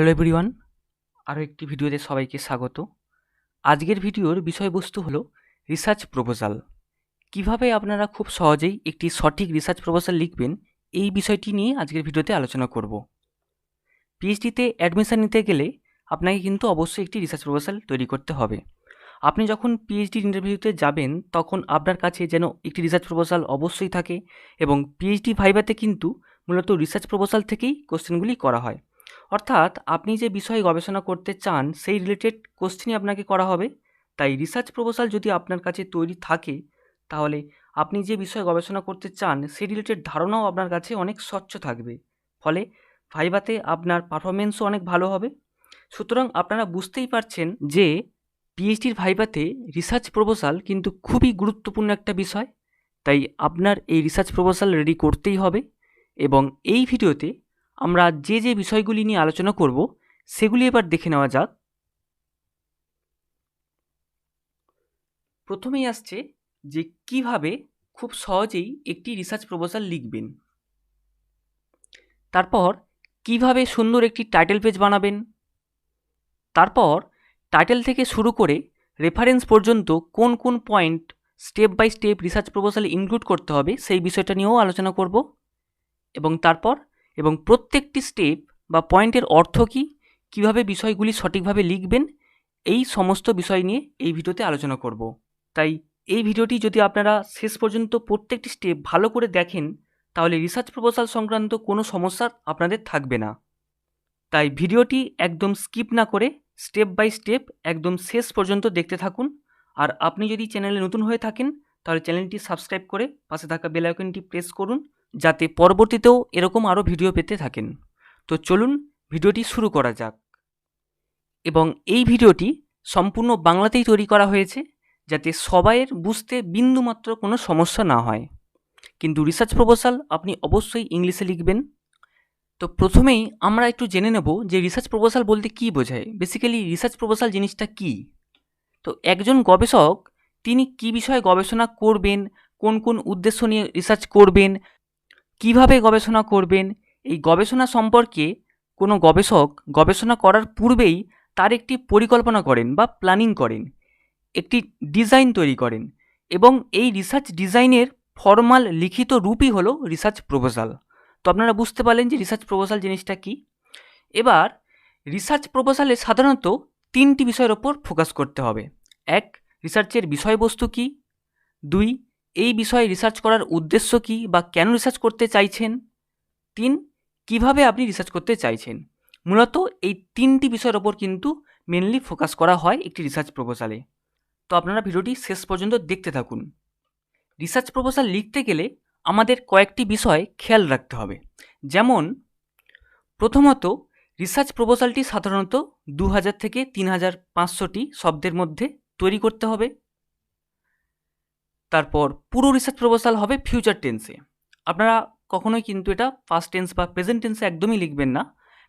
Hello everyone, আরও একটি ভিডিওতে সবাইকে স্বাগত। আজকের ভিডিওর বিষয়বস্তু হলো রিসার্চ প্রপোজাল। কিভাবে আপনারা খুব সহজেই একটি সঠিক রিসার্চ প্রপোজাল লিখবেন, এই বিষয়টি নিয়ে আজকের ভিডিওতে আলোচনা করব। পিএইচডিতে অ্যাডমিশন নিতে গেলে আপনাকে কিন্তু অবশ্যই একটি রিসার্চ প্রপোজাল তৈরি করতে হবে। আপনি যখন পিএইচডি ইন্টারভিউতে যাবেন তখন আপনার কাছে যেন একটি রিসার্চ প্রপোজাল অবশ্যই থাকে, এবং পিএইচডি ভাইভাতে কিন্তু মূলত রিসার্চ প্রপোজাল থেকেই কোশ্চেনগুলি করা হয়। অর্থাৎ আপনি যে বিষয়ে গবেষণা করতে চান সেই রিলেটেড কোশ্চেনই আপনাকে করা হবে। তাই রিসার্চ প্রপোজাল যদি আপনার কাছে তৈরি থাকে তাহলে আপনি যে বিষয়ে গবেষণা করতে চান সেই রিলেটেড ধারণাও আপনার কাছে অনেক স্বচ্ছ থাকবে, ফলে ভাইভাতে আপনার পারফরমেন্সও অনেক ভালো হবে। সুতরাং আপনারা বুঝতেই পারছেন যে পিএইচডির ভাইভাতে রিসার্চ প্রপোজাল কিন্তু খুবই গুরুত্বপূর্ণ একটা বিষয়। তাই আপনার এই রিসার্চ প্রপোজাল রেডি করতেই হবে। এবং এই ভিডিওতে আমরা যে বিষয়গুলি নিয়ে আলোচনা করব সেগুলি এবার দেখে নেওয়া যাক। প্রথমেই আসছে যে কিভাবে খুব সহজেই একটি রিসার্চ প্রপোজাল লিখবেন, তারপর কিভাবে সুন্দর একটি টাইটেল পেজ বানাবেন, তারপর টাইটেল থেকে শুরু করে রেফারেন্স পর্যন্ত কোন কোন point step by step research প্রপোজালে ইনক্লুড করতে হবে সেই বিষয়টা নিয়েও আলোচনা করব। এবং প্রত্যেকটি স্টেপ বা পয়েন্টের অর্থ কী, কীভাবে বিষয়গুলি সঠিকভাবে লিখবেন, এই সমস্ত বিষয় নিয়ে এই ভিডিওতে আলোচনা করব। তাই এই ভিডিওটি যদি আপনারা শেষ পর্যন্ত প্রত্যেকটি স্টেপ ভালো করে দেখেন তাহলে রিসার্চ প্রপোজাল সংক্রান্ত কোনো সমস্যা আপনাদের থাকবে না। তাই ভিডিওটি একদম স্কিপ না করে স্টেপ বাই স্টেপ একদম শেষ পর্যন্ত দেখতে থাকুন। আর আপনি যদি চ্যানেলে নতুন হয়ে থাকেন তাহলে চ্যানেলটি সাবস্ক্রাইব করে পাশে থাকা বেল আইকনটি প্রেস করুন, যাতে পরবর্তীতেও এরকম আরও ভিডিও পেতে থাকেন। তো চলুন ভিডিওটি শুরু করা যাক। এবং এই ভিডিওটি সম্পূর্ণ বাংলাতেই তৈরি করা হয়েছে যাতে সবাইয়ের বুঝতে বিন্দুমাত্র কোনো সমস্যা না হয়। কিন্তু রিসার্চ প্রপোজাল আপনি অবশ্যই ইংলিশে লিখবেন। তো প্রথমেই আমরা একটু জেনে নেব যে রিসার্চ প্রপোজাল বলতে কী বোঝায়। বেসিক্যালি রিসার্চ প্রপোজাল জিনিসটা কী। তো একজন গবেষক তিনি কী বিষয়ে গবেষণা করবেন, কোন কোন উদ্দেশ্য নিয়ে রিসার্চ করবেন, কিভাবে গবেষণা করবেন, এই গবেষণা সম্পর্কে কোনো গবেষক গবেষণা করার পূর্বেই তার একটি পরিকল্পনা করেন বা প্ল্যানিং করেন, একটি ডিজাইন তৈরি করেন, এবং এই রিসার্চ ডিজাইনের ফর্মাল লিখিত রূপই হলো রিসার্চ প্রপোজাল। তো আপনারা বুঝতে পারলেন যে রিসার্চ প্রপোজাল জিনিসটা কী। এবার রিসার্চ প্রপোজালে সাধারণত তিনটি বিষয়ের ওপর ফোকাস করতে হবে। এক, রিসার্চের বিষয়বস্তু কী। দুই, এই বিষয়ে রিসার্চ করার উদ্দেশ্য কী বা কেন রিসার্চ করতে চাইছেন। তিন, কিভাবে আপনি রিসার্চ করতে চাইছেন। মূলত এই তিনটি বিষয়ের ওপর কিন্তু মেনলি ফোকাস করা হয় একটি রিসার্চ প্রপোজালে। তো আপনারা ভিডিওটি শেষ পর্যন্ত দেখতে থাকুন। রিসার্চ প্রপোজাল লিখতে গেলে আমাদের কয়েকটি বিষয় খেয়াল রাখতে হবে। যেমন প্রথমত, রিসার্চ প্রপোজালটি সাধারণত 2000 থেকে 3500টি শব্দের মধ্যে তৈরি করতে হবে। তারপর পুরো রিসার্চ প্রপোজাল হবে ফিউচার টেন্সে। আপনারা কখনোই কিন্তু এটা পাস্ট টেন্স বা প্রেজেন্ট টেন্সে একদমই লিখবেন না,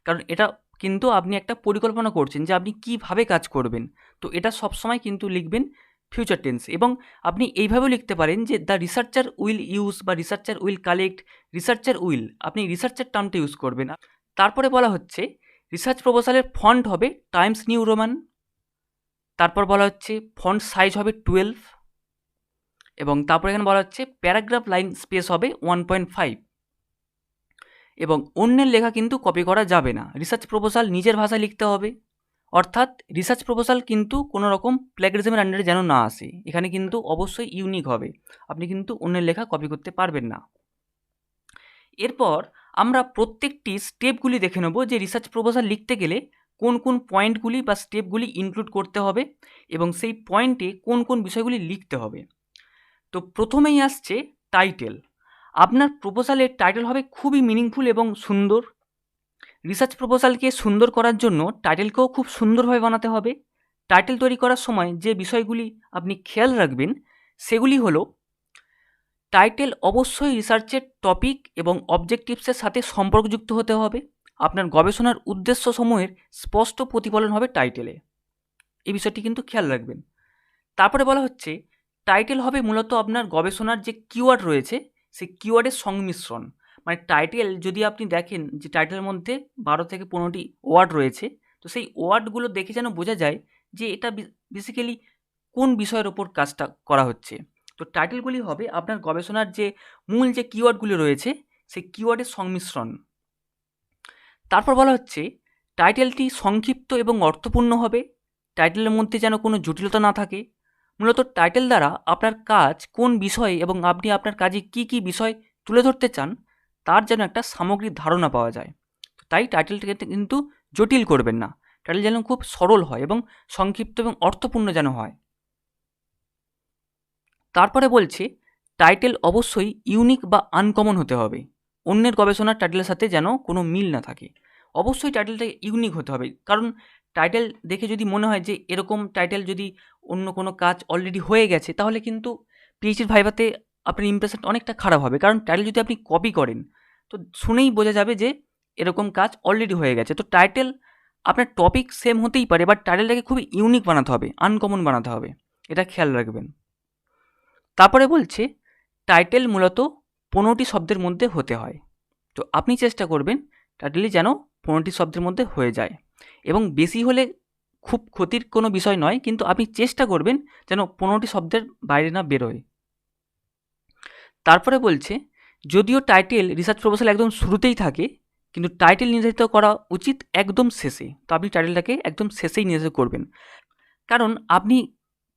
কারণ এটা কিন্তু আপনি একটা পরিকল্পনা করছেন যে আপনি কীভাবে কাজ করবেন। তো এটা সবসময় কিন্তু লিখবেন ফিউচার টেন্স। এবং আপনি এইভাবেও লিখতে পারেন যে দ্য রিসার্চার উইল ইউজ বা researcher will collect, researcher will, আপনি রিসার্চার টার্মটা ইউজ করবেন। তারপরে বলা হচ্ছে রিসার্চ প্রপোজালের ফন্ট হবে টাইমস নিউ রোমান। তারপর বলা হচ্ছে ফন্ট সাইজ হবে 12, এবং তারপর এখানে বলা হচ্ছে প্যারাগ্রাফ লাইন স্পেস হবে 1.5, এবং অন্যের লেখা কিন্তু কপি করা যাবে না। রিসার্চ প্রপোজাল নিজের ভাষায় লিখতে হবে, অর্থাৎ রিসার্চ প্রপোজাল কিন্তু কোনো রকম প্ল্যাগরিজমের আন্ডারে যেন না আসে। এখানে কিন্তু অবশ্যই ইউনিক হবে, আপনি কিন্তু অন্যের লেখা কপি করতে পারবেন না। এরপর আমরা প্রত্যেকটি স্টেপগুলি দেখে নেব যে রিসার্চ প্রপোজাল লিখতে গেলে কোন কোন পয়েন্টগুলি বা স্টেপগুলি ইনক্লুড করতে হবে এবং সেই পয়েন্টে কোন কোন বিষয়গুলি লিখতে হবে। তো প্রথমেই আসছে টাইটেল। আপনার প্রপোজালের টাইটেল হবে খুবই মিনিংফুল এবং সুন্দর। রিসার্চ প্রপোজালকে সুন্দর করার জন্য টাইটেলকেও খুব সুন্দরভাবে বানাতে হবে। টাইটেল তৈরি করার সময় যে বিষয়গুলি আপনি খেয়াল রাখবেন সেগুলি হলো, টাইটেল অবশ্যই রিসার্চের টপিক এবং অবজেক্টিভসের সাথে সম্পর্কযুক্ত হতে হবে। আপনার গবেষণার উদ্দেশ্য সমূহের স্পষ্ট প্রতিফলন হবে টাইটেলে, এই বিষয়টি কিন্তু খেয়াল রাখবেন। তারপরে বলা হচ্ছে টাইটেল হবে মূলত আপনার গবেষণার যে কিওয়ার্ড রয়েছে সেই কিওয়ার্ডের সংমিশ্রণ, মানে টাইটেল যদি আপনি দেখেন যে টাইটেলের মধ্যে 12 থেকে 15টি ওয়ার্ড রয়েছে, তো সেই ওয়ার্ডগুলো দেখে যেন বোঝা যায় যে এটা বেসিক্যালি কোন বিষয়ের ওপর কাজটা করা হচ্ছে। তো টাইটেলগুলি হবে আপনার গবেষণার যে মূল যে কিওয়ার্ডগুলি রয়েছে সেই কিওয়ার্ডের সংমিশ্রণ। তারপর বলা হচ্ছে টাইটেলটি সংক্ষিপ্ত এবং অর্থপূর্ণ হবে, টাইটেলের মধ্যে যেন কোনো জটিলতা না থাকে। মূলত টাইটেল দ্বারা আপনার কাজ কোন বিষয়ে এবং আপনি আপনার কাজে কি কি বিষয় তুলে ধরতে চান তার যেন একটা সামগ্রিক ধারণা পাওয়া যায়। তাই টাইটেলটাকে কিন্তু জটিল করবেন না, টাইটেল যেন খুব সরল হয় এবং সংক্ষিপ্ত এবং অর্থপূর্ণ যেন হয়। তারপরে বলছে টাইটেল অবশ্যই ইউনিক বা আনকমন হতে হবে, অন্যের গবেষণার টাইটেলের সাথে যেন কোনো মিল না থাকে। অবশ্যই টাইটেলটা ইউনিক হতে হবে, কারণ টাইটেল দেখে যদি মনে হয় যে এরকম টাইটেল যদি অন্য কোনো কাজ অলরেডি হয়ে গেছে, তাহলে কিন্তু পিএইচডির ভাইভাতে আপনার ইমপ্রেশন অনেকটা খারাপ হবে। কারণ টাইটেল যদি আপনি কপি করেন তো শুনেই বোঝা যাবে যে এরকম কাজ অলরেডি হয়ে গেছে। তো টাইটেল আপনার টপিক সেম হতেই পারে, বাট টাইটেলটাকে খুবই ইউনিক বানাতে হবে, আনকমন বানাতে হবে, এটা খেয়াল রাখবেন। তারপরে বলছে টাইটেল মূলত 15টি শব্দের মধ্যে হতে হয়। তো আপনি চেষ্টা করবেন টাইটেলই যেন 15টি শব্দের মধ্যে হয়ে যায়, এবং বেশি হলে খুব ক্ষতির কোনো বিষয় নয়, কিন্তু আপনি চেষ্টা করবেন যেন 15টি শব্দের বাইরে না বেরোয়। তারপরে বলছে যদিও টাইটেল রিসার্চ প্রপোজাল একদম শুরুতেই থাকে, কিন্তু টাইটেল নির্ধারিত করা উচিত একদম শেষে। তো আপনি টাইটেলটাকে একদম শেষেই নির্ধারিত করবেন, কারণ আপনি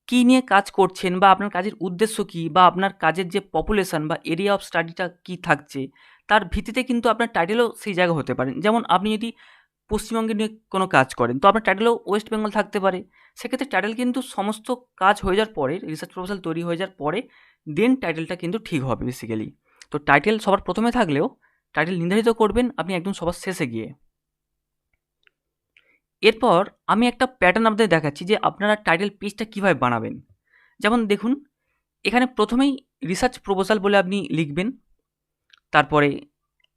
কী নিয়ে কাজ করছেন বা আপনার কাজের উদ্দেশ্য কী বা আপনার কাজের যে পপুলেশন বা এরিয়া অফ স্টাডিটা কী থাকছে তার ভিত্তিতে কিন্তু আপনার টাইটেলও সেই জায়গা হতে পারে। যেমন আপনি যদি পশ্চিমবঙ্গে নিয়ে কোনো কাজ করেন, তো আপনার টাইটেলও ওয়েস্ট বেঙ্গল থাকতে পারে। সেক্ষেত্রে টাইটেল কিন্তু সমস্ত কাজ হয়ে যাওয়ার পরে, রিসার্চ প্রপোজাল তৈরি হয়ে যাওয়ার পরে দেন টাইটেলটা কিন্তু ঠিক হবে বেসিক্যালি। তো টাইটেল সবার প্রথমে থাকলেও টাইটেল নির্ধারিত করবেন আপনি একদম সবার শেষে গিয়ে। এরপর আমি একটা প্যাটার্ন আপনাদের দেখাচ্ছি যে আপনারা টাইটেল পেজটা কীভাবে বানাবেন। যেমন দেখুন, এখানে প্রথমেই রিসার্চ প্রপোজাল বলে আপনি লিখবেন, তারপরে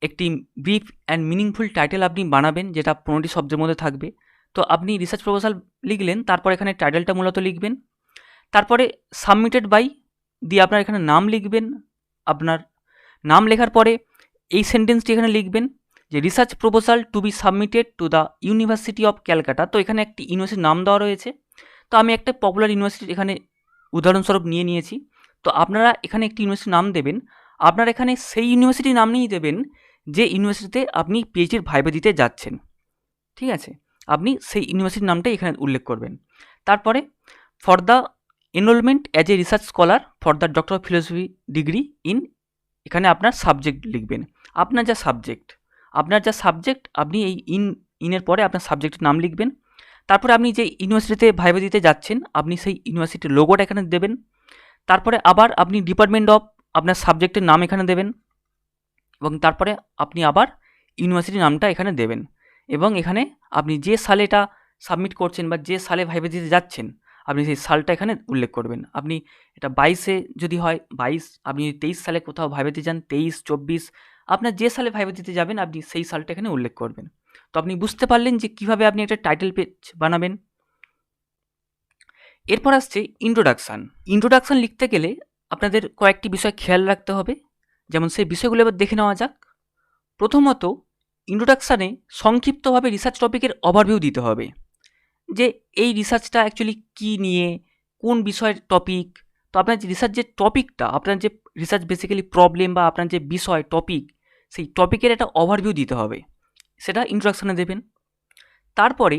একটি ব্রিফ অ্যান্ড মিনিংফুল টাইটেল আপনি বানাবেন যেটা 15টি শব্দের মধ্যে থাকবে। তো আপনি রিসার্চ প্রপোজাল লিখলেন, তারপর এখানে টাইটেলটা মূলত লিখবেন, তারপরে সাবমিটেড বাই দিয়ে আপনার এখানে নাম লিখবেন। আপনার নাম লেখার পরে এই সেন্টেন্সটি এখানে লিখবেন যে research proposal to be submitted to the university of Calcutta. তো এখানে একটি ইউনিভার্সিটির নাম দেওয়া রয়েছে, তো আমি একটা পপুলার ইউনিভার্সিটির এখানে উদাহরণস্বরূপ নিয়েছি। তো আপনারা এখানে একটি ইউনিভার্সিটির নাম দেবেন, আপনারা এখানে সেই ইউনিভার্সিটির নাম নিয়েই দেবেন যে ইউনিভার্সিটিতে আপনি পিএইচডির ভাইভা দিতে যাচ্ছেন। ঠিক আছে, আপনি সেই ইউনিভার্সিটির নামটাই এখানে উল্লেখ করবেন। তারপরে for the enrolment as a research scholar for the doctor of philosophy degree in, এখানে আপনার সাবজেক্ট লিখবেন, আপনার যা সাবজেক্ট আপনি এই ইনের পরে আপনার সাবজেক্টের নাম লিখবেন। তারপরে আপনি যে ইউনিভার্সিটিতে ভাইভা দিতে যাচ্ছেন আপনি সেই ইউনিভার্সিটির লোগোটা এখানে দেবেন। তারপরে আবার আপনি ডিপার্টমেন্ট অফ আপনার সাবজেক্টের নাম এখানে দেবেন, এবং তারপরে আপনি আবার ইউনিভার্সিটির নামটা এখানে দেবেন, এবং এখানে আপনি যে সালে এটা সাবমিট করছেন বা যে সালে ভাইভা দিতে যাচ্ছেন আপনি সেই সালটা এখানে উল্লেখ করবেন। আপনি এটা 22-এ যদি হয় 22, আপনি যদি 23 সালে কোথাও ভাইভা দিতে যান 23, 24, আপনার যে সালে ভাইভা দিতে যাবেন আপনি সেই সালটা এখানে উল্লেখ করবেন। তো আপনি বুঝতে পারলেন যে কীভাবে আপনি একটা টাইটেল পেজ বানাবেন। এরপর আসছে ইন্ট্রোডাকশান লিখতে গেলে আপনাদের কয়েকটি বিষয় খেয়াল রাখতে হবে, যেমন সেই বিষয়গুলো এবার দেখে নেওয়া যাক। প্রথমত, ইন্ট্রোডাকশানে সংক্ষিপ্তভাবে রিসার্চ টপিকের ওভারভিউ দিতে হবে, যে এই রিসার্চটা অ্যাকচুয়ালি কী নিয়ে, কোন বিষয়ের টপিক। তো আপনার যে রিসার্চ যে টপিকটা, আপনার যে রিসার্চ বেসিক্যালি প্রবলেম বা আপনার যে বিষয় টপিক, সেই টপিকের একটা ওভারভিউ দিতে হবে, সেটা ইন্ট্রোডাকশানে দেবেন। তারপরে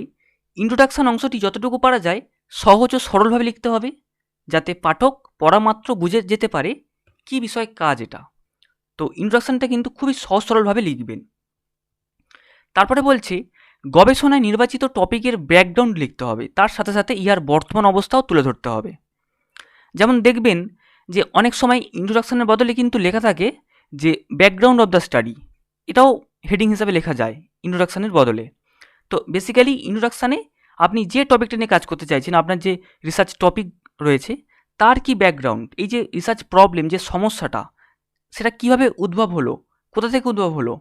ইন্ট্রোডাকশান অংশটি যতটুকু পারা যায় সহজ ও সরলভাবে লিখতে হবে, যাতে পাঠক পড়া মাত্র বুঝে যেতে পারে কী বিষয় কাজ এটা। তো ইন্ট্রোডাকশানটা কিন্তু খুবই সহজ সরলভাবে লিখবেন। তারপরে বলছে গবেষণায় নির্বাচিত টপিকের ব্যাকগ্রাউন্ড লিখতে হবে, তার সাথে সাথে ইহার বর্তমান অবস্থাও তুলে ধরতে হবে। যেমন দেখবেন যে অনেক সময় ইন্ট্রোডাকশানের বদলে কিন্তু লেখা থাকে যে ব্যাকগ্রাউন্ড অফ দ্য স্টাডি, এটাও হেডিং হিসাবে লেখা যায় ইন্ট্রোডাকশানের বদলে। তো বেসিক্যালি ইন্ট্রোডাকশানে আপনি যে টপিকটা নিয়ে কাজ করতে চাইছেন, আপনার যে রিসার্চ টপিক রয়েছে তার কি ব্যাকগ্রাউন্ড, এই যে রিসার্চ প্রবলেম যে সমস্যাটা সেটা কিভাবে উদ্ভব হলো, কোথা থেকে উদ্ভব হলো,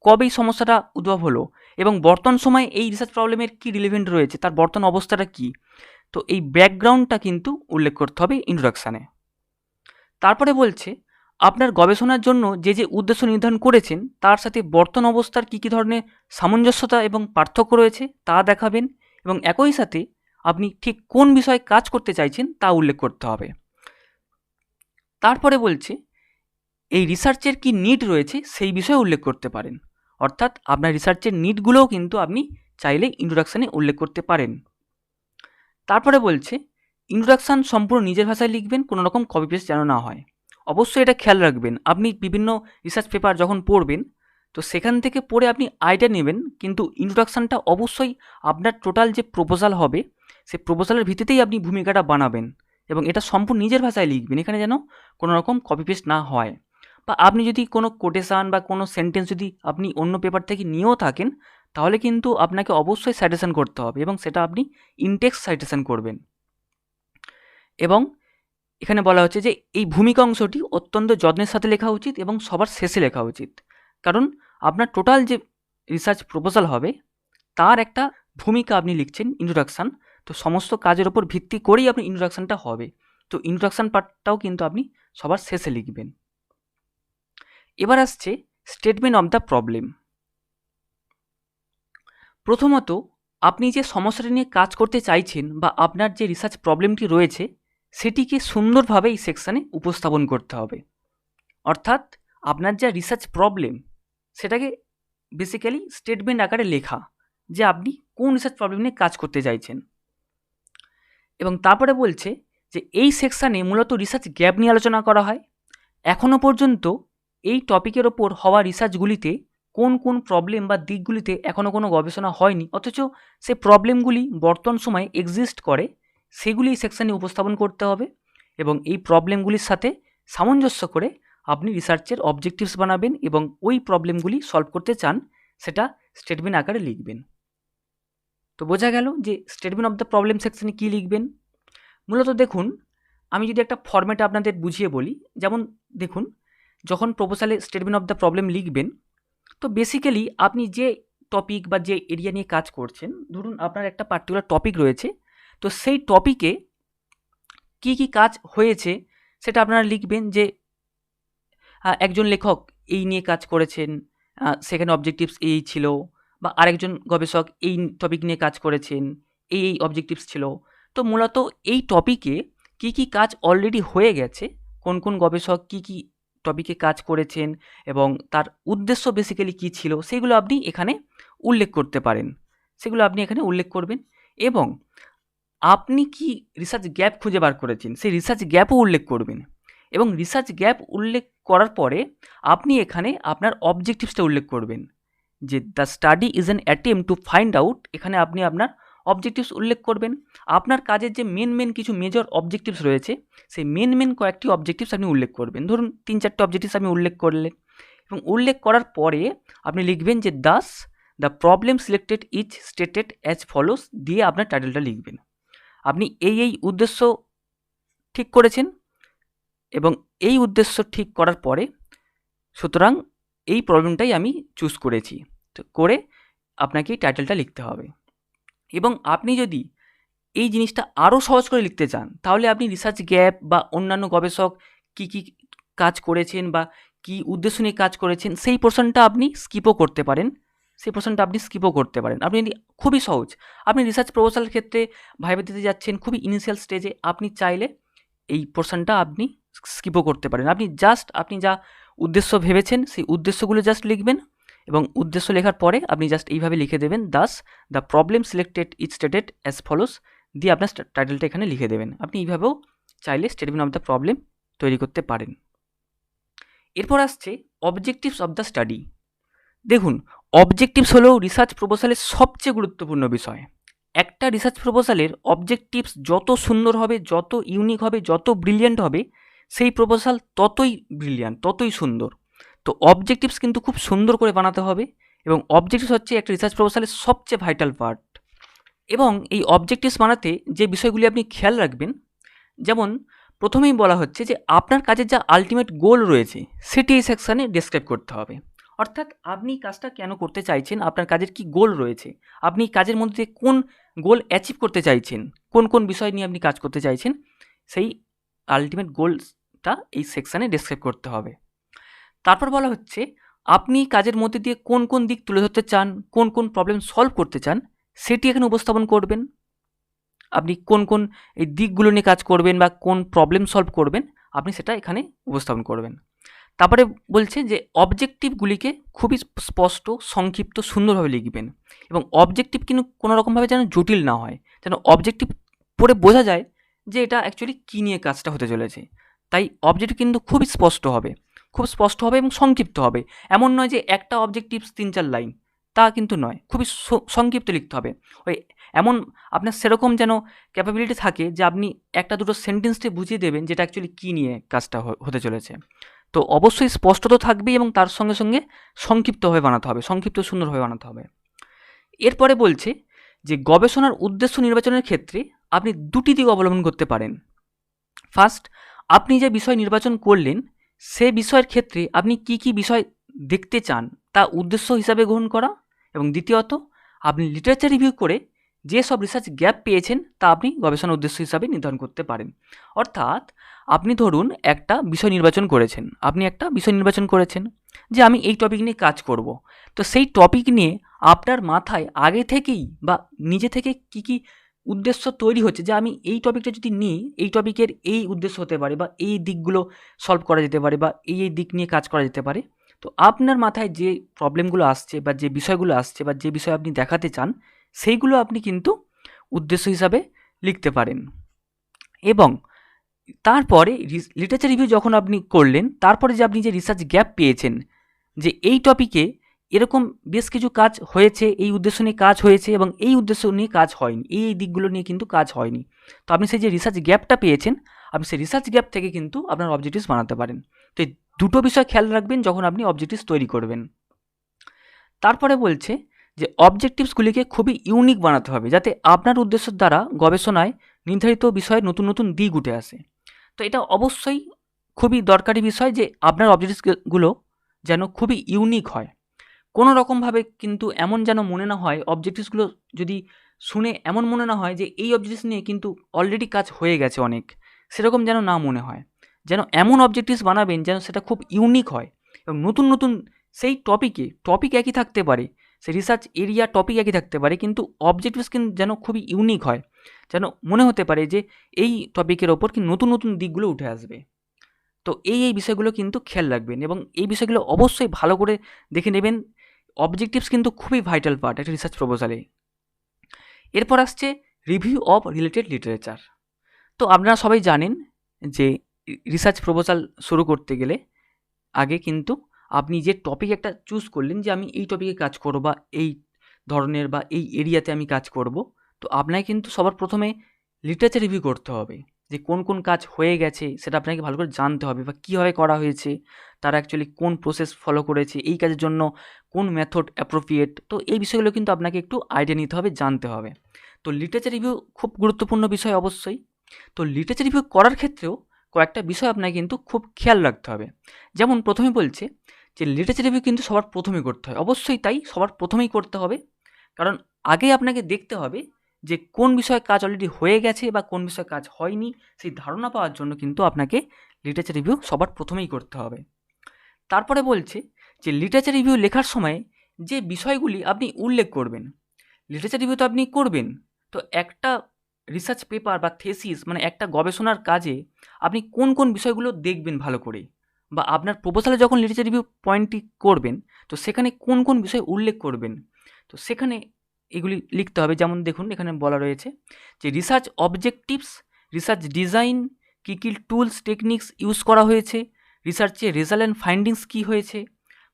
কবে এই সমস্যাটা উদ্ভব হলো, এবং বর্তমান সময়ে এই রিসার্চ প্রবলেমের কী রিলেভেন্ট রয়েছে, তার বর্তমান অবস্থাটা কী। তো এই ব্যাকগ্রাউন্ডটা কিন্তু উল্লেখ করতে হবে ইন্ট্রোডাকশানে। তারপরে বলছে আপনার গবেষণার জন্য যে উদ্দেশ্য নির্ধারণ করেছেন তার সাথে বর্তমান অবস্থার কী ধরনের সামঞ্জস্যতা এবং পার্থক্য রয়েছে তা দেখাবেন, এবং একই সাথে আপনি ঠিক কোন বিষয়ে কাজ করতে চাইছেন তা উল্লেখ করতে হবে। তারপরে বলছে এই রিসার্চের কি নিড রয়েছে সেই বিষয়ে উল্লেখ করতে পারেন, অর্থাৎ আপনার রিসার্চের নিডগুলোও কিন্তু আপনি চাইলে ইন্ট্রোডাকশানে উল্লেখ করতে পারেন। তারপরে বলছে ইন্ট্রোডাকশান সম্পূর্ণ নিজের ভাষায় লিখবেন, কোনো রকম কপি পেস্ট যেন না হয়। অবশ্যই এটা খেয়াল রাখবেন, আপনি বিভিন্ন রিসার্চ পেপার যখন পড়বেন তো সেখান থেকে পড়ে আপনি আইডিয়া নেবেন, কিন্তু ইন্ট্রোডাকশানটা অবশ্যই আপনার টোটাল যে প্রপোজাল হবে সেই প্রপোজালের ভিত্তিতেই আপনি ভূমিকাটা বানাবেন, এবং এটা সম্পূর্ণ নিজের ভাষায় লিখবেন, এখানে যেন কোনো রকম কপি পেস্ট না হয়। বা আপনি যদি কোনো কোটেশান বা কোনো সেন্টেন্স যদি আপনি অন্য পেপার থেকে নিয়েও থাকেন তাহলে কিন্তু আপনাকে অবশ্যই সাইটেশন করতে হবে, এবং সেটা আপনি ইনটেক্সট সাইটেশন করবেন। এবং এখানে বলা হচ্ছে যে এই ভূমিকা অংশটি অত্যন্ত যত্নের সাথে লেখা উচিত এবং সবার শেষে লেখা উচিত, কারণ আপনার টোটাল যে রিসার্চ প্রপোজাল হবে তার একটা ভূমিকা আপনি লিখছেন ইন্ট্রোডাকশান, তো সমস্ত কাজের ওপর ভিত্তি করেই আপনি ইন্ট্রোডাকশানটা হবে, তো ইন্ট্রোডাকশান পার্টটাও কিন্তু আপনি সবার শেষে লিখবেন। এবার আসছে স্টেটমেন্ট অফ দ্য প্রবলেম। প্রথমত আপনি যে সমস্যাটা নিয়ে কাজ করতে চাইছেন বা আপনার যে রিসার্চ প্রবলেমটি রয়েছে সেটিকে সুন্দরভাবে এই সেকশানে উপস্থাপন করতে হবে, অর্থাৎ আপনার যা রিসার্চ প্রবলেম সেটাকে বেসিক্যালি স্টেটমেন্ট আকারে লেখা যে আপনি কোন রিসার্চ প্রবলেম নিয়ে কাজ করতে চাইছেন। এবং তারপরে বলছে যে এই সেকশানে মূলত রিসার্চ গ্যাপ নিয়ে আলোচনা করা হয়। এখনও পর্যন্ত এই টপিকের ওপর হওয়া রিসার্চগুলিতে কোন কোন প্রবলেম বা দিকগুলিতে এখনও কোনো গবেষণা হয়নি, অথচ সে প্রবলেমগুলি বর্তমান সময়ে এক্সিস্ট করে, সেগুলি এই সেকশানে উপস্থাপন করতে হবে, এবং এই প্রবলেমগুলির সাথে সামঞ্জস্য করে আপনি রিসার্চের অবজেক্টিভস বানাবেন এবং ওই প্রবলেমগুলি সলভ করতে চান সেটা স্টেটমেন্ট আকারে লিখবেন। তো বোঝা গেল যে স্টেটমেন্ট অফ দ্য প্রবলেম সেকশানে কী লিখবেন। মূলত দেখুন, আমি যদি একটা ফরম্যাটে আপনাদের বুঝিয়ে বলি, যেমন দেখুন যখন প্রপোজালে স্টেটমেন্ট অফ দ্য প্রবলেম লিখবেন তো বেসিক্যালি আপনি যে টপিক বা যে এরিয়া নিয়ে কাজ করছেন, ধরুন আপনার একটা পার্টিকুলার টপিক রয়েছে, তো সেই টপিকে কি কি কাজ হয়েছে সেটা আপনারা লিখবেন, যে একজন লেখক এই নিয়ে কাজ করেছেন, সেখানে অবজেক্টিভস এই ছিল, বা আরেকজন গবেষক এই টপিক নিয়ে কাজ করেছেন, এই অবজেক্টিভস ছিল। তো মূলত এই টপিকে কি কি কাজ অলরেডি হয়ে গেছে, কোন কোন গবেষক কি কি টপিকে কাজ করেছেন এবং তার উদ্দেশ্য বেসিক্যালি কী ছিল সেগুলো আপনি এখানে উল্লেখ করতে পারেন, সেগুলো আপনি এখানে উল্লেখ করবেন। এবং আপনি কি রিসার্চ গ্যাপ খুঁজে বার করেছেন সেই রিসার্চ গ্যাপও উল্লেখ করবেন, এবং রিসার্চ গ্যাপ উল্লেখ করার পরে আপনি এখানে আপনার অবজেক্টিভসটা উল্লেখ করবেন, যে the study is an attempt to find out, এখানে আপনি আপনার অবজেক্টিভস উল্লেখ করবেন। আপনার কাজের যে মেন কিছু মেজর অবজেক্টিভস রয়েছে সেই মেন কয়েকটি অবজেক্টিভস আপনি উল্লেখ করবেন, ধরুন 3-4টে অবজেক্টিভস আপনি উল্লেখ করলেন, এবং উল্লেখ করার পরে আপনি লিখবেন যে Das the problem selected is stated as follows, দিয়ে আপনার টাইটেলটা লিখবেন। আপনি এই উদ্দেশ্য ঠিক করেছেন, এবং এই উদ্দেশ্য ঠিক করার পরে সুতরাং এই প্রবলেমটাই আমি চুজ করেছি, তো করে আপনাকে এই টাইটেলটা লিখতে হবে। এবং আপনি যদি এই জিনিসটা আরও সহজ করে লিখতে চান তাহলে আপনি রিসার্চ গ্যাপ বা অন্যান্য গবেষক কি কি কাজ করেছেন বা কি উদ্দেশ্য নিয়ে কাজ করেছেন সেই পোর্শনটা আপনি স্কিপও করতে পারেন, আপনি খুবই সহজ। আপনি রিসার্চ প্রপোজালের ক্ষেত্রে ভাইবা দিতে যাচ্ছেন খুবই ইনিশিয়াল স্টেজে, আপনি চাইলে এই পোর্শনটা আপনি স্কিপও করতে পারেন। আপনি যা উদ্দেশ্য ভেবেছেন সেই উদ্দেশ্যগুলো জাস্ট লিখবেন, এবং উদ্দেশ্য লেখার পরে আপনি জাস্ট এইভাবে লিখে দেবেন Das the problem selected is stated as follows, দিয়ে আপনার টাইটেলটা এখানে লিখে দেবেন। আপনি এইভাবেও চাইলে স্টেটমেন্ট অফ দ্য প্রবলেম তৈরি করতে পারেন। এরপর আসছে অবজেক্টিভস অফ দ্য স্টাডি। দেখুন, অবজেক্টিভস হলো রিসার্চ প্রপোজালের সবচেয়ে গুরুত্বপূর্ণ বিষয়। একটা রিসার্চ প্রপোজালের অবজেক্টিভস যত সুন্দর হবে, যত ইউনিক হবে, যত ব্রিলিয়েন্ট হবে, সেই প্রপোজাল ততই ব্রিলিয়ান্ট, ততই সুন্দর। তো অবজেক্টিভস কিন্তু খুব সুন্দর করে বানাতে হবে, এবং অবজেক্টিভস হচ্ছে একটা রিসার্চ প্রপোজালের সবচেয়ে ভাইটাল পার্ট। এবং এই অবজেক্টিভস বানাতে যে বিষয়গুলি আপনি খেয়াল রাখবেন, যেমন প্রথমেই বলা হচ্ছে যে আপনার কাজের যা আলটিমেট গোল রয়েছে সেটি এই সেকশানে ডেসক্রাইব করতে হবে, অর্থাৎ আপনি কাজটা কেন করতে চাইছেন, আপনার কাজের কি গোল রয়েছে, আপনি কাজের মধ্যে কোন গোল অ্যাচিভ করতে চাইছেন, কোন কোন বিষয় নিয়ে আপনি কাজ করতে চাইছেন, সেই আলটিমেট গোলটা তা এই সেকশানে ডেসক্রাইব করতে হবে। তারপর বলা হচ্ছে আপনি কাজের মধ্যে দিয়ে কোন কোন দিক তুলে ধরতে চান, কোন কোন প্রবলেম সলভ করতে চান, সেটি এখানে উপস্থাপন করবেন। আপনি কোন কোন এই দিকগুলো নিয়ে কাজ করবেন বা কোন প্রবলেম সলভ করবেন, আপনি সেটা এখানে উপস্থাপন করবেন। তারপরে বলছে যে অবজেক্টিভগুলিকে খুবই স্পষ্ট, সংক্ষিপ্ত, সুন্দরভাবে লিখবেন এবং অবজেক্টিভ কিন্তু কোনো রকমভাবে যেন জটিল না হয়, যেন অবজেক্টিভ পড়ে বোঝা যায় যে এটা অ্যাকচুয়ালি কী নিয়ে কাজটা হতে চলেছে। তাই অবজেক্টিভ কিন্তু খুবই স্পষ্ট হবে, খুব স্পষ্ট হবে এবং সংক্ষিপ্ত হবে। এমন নয় যে একটা অবজেক্টিভ 3-4 লাইন, তা কিন্তু নয়, খুবই সংক্ষিপ্ত লিখতে হবে। ওই এমন আপনার সেরকম যেন ক্যাপাবিলিটি থাকে যে আপনি একটা দুটো সেন্টেন্সে বুঝিয়ে দেবেন যেটা অ্যাকচুয়ালি কী নিয়ে কাজটা হতে চলেছে। তো অবশ্যই স্পষ্ট তো থাকবেই এবং তার সঙ্গে সঙ্গে সংক্ষিপ্তভাবে বানাতে হবে, সংক্ষিপ্ত সুন্দরভাবে বানাতে হবে। এরপরে বলছে যে গবেষণার উদ্দেশ্য নির্বাচনের ক্ষেত্রে আপনি দুটি দিক অবলম্বন করতে পারেন। ফার্স্ট, আপনি যে বিষয় নির্বাচন করলেন সে বিষয়ের ক্ষেত্রে আপনি কি কি বিষয় দেখতে চান তা উদ্দেশ্য হিসাবে গ্রহণ করা, এবং দ্বিতীয়ত আপনি লিটারেচার রিভিউ করে যে সব রিসার্চ গ্যাপ পেয়েছেন তা আপনি গবেষণার উদ্দেশ্য হিসাবে নির্ধারণ করতে পারেন। অর্থাৎ আপনি ধরুন একটা বিষয় নির্বাচন করেছেন যে আমি এই টপিক নিয়ে কাজ করব, তো সেই টপিক নিয়ে আপনার মাথায় আগে থেকেই বা নিজে থেকে কি কি উদ্দেশ্য তৈরি হচ্ছে যে আমি এই টপিকটা যদি নিই, এই টপিকের এই উদ্দেশ্য হতে পারে বা এই দিকগুলো সলভ করা যেতে পারে বা এই দিক নিয়ে কাজ করা যেতে পারে। তো আপনার মাথায় যে প্রবলেমগুলো আসছে বা যে বিষয়গুলো আসছে বা যে বিষয় আপনি দেখাতে চান সেইগুলো আপনি কিন্তু উদ্দেশ্য হিসাবে লিখতে পারেন। এবং তারপরে লিটারেচার রিভিউ যখন আপনি করলেন, তারপরে যে আপনি যে রিসার্চ গ্যাপ পেয়েছেন যে এই টপিকে এরকম বেশ কিছু কাজ হয়েছে, এই উদ্দেশ্য নিয়ে কাজ হয়েছে এবং এই উদ্দেশ্য নিয়ে কাজ হয়নি, এই দিকগুলো নিয়ে কিন্তু কাজ হয়নি। তো আপনি সেই যে রিসার্চ গ্যাপটা পেয়েছেন, আপনি সেই রিসার্চ গ্যাপ থেকে কিন্তু আপনার অবজেক্টিভস বানাতে পারেন। তো এই দুটো বিষয় খেয়াল রাখবেন যখন আপনি অবজেক্টিভস তৈরি করবেন। তারপরে বলছে যে অবজেক্টিভসগুলিকে খুবই ইউনিক বানাতে হবে যাতে আপনার উদ্দেশ্যের দ্বারা গবেষণায় নির্ধারিত বিষয়ে নতুন নতুন দিক উঠে আসে। তো এটা অবশ্যই খুবই দরকারি বিষয় যে আপনার অবজেক্টিভসগুলো যেন খুবই ইউনিক হয়। কোনো রকমভাবে কিন্তু এমন যেন মনে না হয়, অবজেক্টিভসগুলো যদি শুনে এমন মনে না হয় যে এই অবজেক্টিভস নিয়ে কিন্তু অলরেডি কাজ হয়ে গেছে অনেক, সেরকম যেন না মনে হয়। যেন এমন অবজেক্টিভস বানাবেন যেন সেটা খুব ইউনিক হয় এবং নতুন নতুন সেই টপিক একই থাকতে পারে, সেই রিসার্চ এরিয়া টপিক একই থাকতে পারে, কিন্তু অবজেক্টিভস কিন্তু যেন খুবই ইউনিক হয়, যেন মনে হতে পারে যে এই টপিকের ওপর কি নতুন নতুন দিকগুলো উঠে আসবে। তো এই বিষয়গুলো কিন্তু খেয়াল রাখবেন এবং এই বিষয়গুলো অবশ্যই ভালো করে দেখে নেবেন। অবজেক্টিভস কিন্তু খুবই ভাইটাল পার্ট একটা রিসার্চ প্রপোজালে। এরপর আসছে রিভিউ অফ রিলেটেড লিটারেচার। তো আপনারা সবাই জানেন যে রিসার্চ প্রপোজাল শুরু করতে গেলে আগে কিন্তু আপনি যে টপিক একটা চুজ করলেন যে আমি এই টপিকে কাজ করব বা এই ধরনের বা এই এরিয়াতে আমি কাজ করব, তো আপনাকে কিন্তু সবার প্রথমে লিটারেচার রিভিউ করতে হবে যে কোন কোন কাজ হয়ে গেছে সেটা আপনাকে ভালো করে জানতে হবে বা কীভাবে করা হয়েছে, তারা অ্যাকচুয়ালি কোন প্রসেস ফলো করেছে, এই কাজের জন্য কোন মেথড অ্যাপ্রোপ্রিয়েট। তো এই বিষয়গুলো কিন্তু আপনাকে একটু আইডিয়া নিতে হবে, জানতে হবে। তো লিটারেচার রিভিউ খুব গুরুত্বপূর্ণ বিষয় অবশ্যই। তো লিটারেচার রিভিউ করার ক্ষেত্রেও কয়েকটা বিষয় আপনাকে কিন্তু খুব খেয়াল রাখতে হবে। যেমন প্রথমে বলছে যে লিটারেচার রিভিউ কিন্তু সবার প্রথমেই করতে হয়, অবশ্যই তাই, সবার প্রথমেই করতে হবে। কারণ আগে আপনাকে দেখতে হবে যে কোন বিষয়ে কাজ অলরেডি হয়ে গেছে বা কোন বিষয়ে কাজ হয়নি, সেই ধারণা পাওয়ার জন্য কিন্তু আপনাকে লিটারেচার রিভিউ সবার প্রথমেই করতে হবে। তারপরে বলছে যে লিটারেচার রিভিউ লেখার সময় যে বিষয়গুলি আপনি উল্লেখ করবেন, লিটারেচার রিভিউ তো আপনি করবেন, তো একটা রিসার্চ পেপার বা থেসিস মানে একটা গবেষণার কাজে আপনি কোন কোন বিষয়গুলো দেখবেন ভালো করে, বা আপনার প্রপোজালে যখন লিটারেচার রিভিউ পয়েন্টটি করবেন তো সেখানে কোন কোন বিষয় উল্লেখ করবেন, তো সেখানে এগুলি লিখতে হবে। যেমন দেখুন এখানে বলা রয়েছে যে রিসার্চ অবজেক্টিভস, রিসার্চ ডিজাইন, কী কী টুলস টেকনিক্স ইউজ করা হয়েছে, রিসার্চে রেজাল্ট অ্যান্ড ফাইন্ডিংস কী হয়েছে,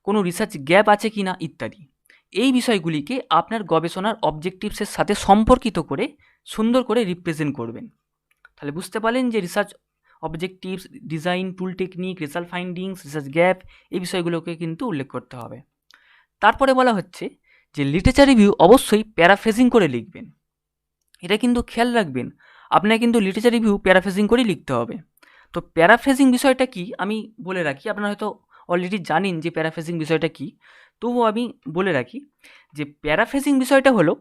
কোনো রিসার্চ গ্যাপ আছে কি না ইত্যাদি। এই বিষয়গুলিকে আপনার গবেষণার অবজেক্টিভসের সাথে সম্পর্কিত করে সুন্দর করে রিপ্রেজেন্ট করবেন। তাহলে বুঝতে পারলেন যে research objectives, design, tool technique, result findings, research gap, এই বিষয়গুলোকে কিন্তু উল্লেখ করতে হবে। তারপরে বলা হচ্ছে যে লিটারেচার রিভিউ অবশ্যই প্যারাফ্রেজিং করে লিখবেন। এটা কিন্তু খেয়াল রাখবেন, আপনাকে কিন্তু লিটারেচার রিভিউ প্যারাফ্রেজিং করেই লিখতে হবে। তো প্যারাফ্রেজিং বিষয়টা কি আমি বলে রাখি, আপনারা হয়তো অলরেডি জানেন যে প্যারাফ্রেজিং বিষয়টা কি, তবুও আমি বলে রাখি যে প্যারাফ্রেজিং বিষয়টা হলো